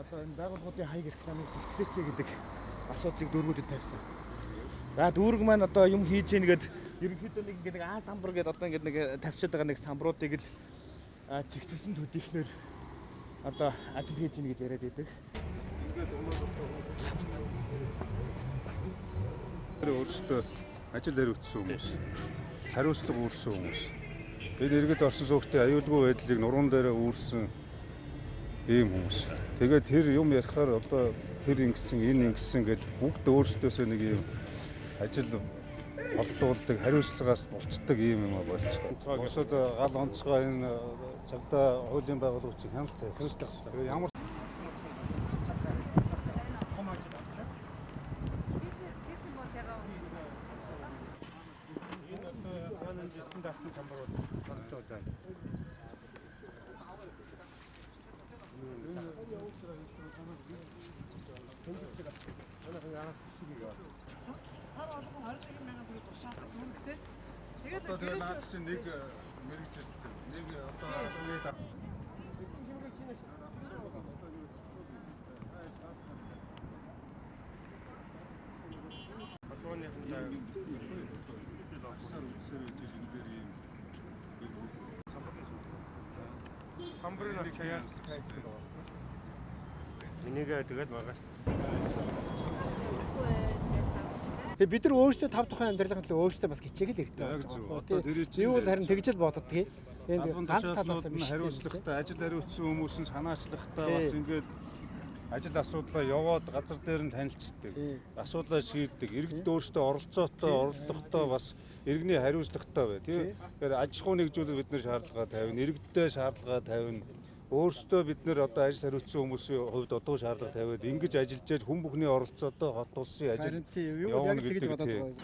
одоо энэ байгууллагын хаяг рекламыг зэгцлээч гэдэг асуудлыг дүүргүүдэд тавьсан. За дүүрэг маань одоо юм хийж ийн гэд ерөнхийдөө нэг Аа самбар гэдэг одоо нэг тавьчихад байгаа нэг самбаруудыг л зэгцэлсэн төдийхнөр одоо ажил хийж ийн гэж яриад байдаг. Өөрсдөө ажил хариуцсан хүмүүс, хариуцлага үүрсэн хүмүүс. Энэ иргэд орсон суугчдын аюулгүй байдлыг нуруунд дээр үүрсэн ийм хүмүүс. Тэгээд тэр юм ярихаар одоо тэр ингэсэн, энэ ингэсэн гэж бүгд өөрсдөөсөө нэг юм ажил олдуулдаг, хариуцлагаас булцдаг ийм юм болчихсон. Босод гал онцгой энэ цагдаа хуулийн байгууллагыг хяналт тавьсан. Ямар тэгээд наад чинь нэг мэрэгжилдэг. Нэг одоо самбарын чаяа тавьдаг. Энийг тэгээд магаш. Тэгээ бид нар өөрсдөө тав тухайн амьдралын төлөө өөрсдөө бас хичээх л хэрэгтэй болж байгаа. Би бол харин тэгж л боддгийг. Тэгээд ганц талаас нь хариуцлагатай ажил хариуцсан хүмүүс нь санаачлагтай бас ингээд ажил асуудлаа яваад газар дээр нь танилцдаг. Асуудлаа шийддэг. Иргэд өөрсдөө оролцохдоо бас иргэний хариуцлагатай бай. Тэгэхээр аж ахуй нэгжүүлэлт бид нар шаардлага тавина. Иргэдтэй шаардлага тавина. Өөрсдөө бид нэр одоо ажил хариуцсан хүмүүсийн хувьд одоо шаардлага тавиад ингэж ажиллаж хүн бүхний оролцоотой хот улсын ажил явуулна гэдэг.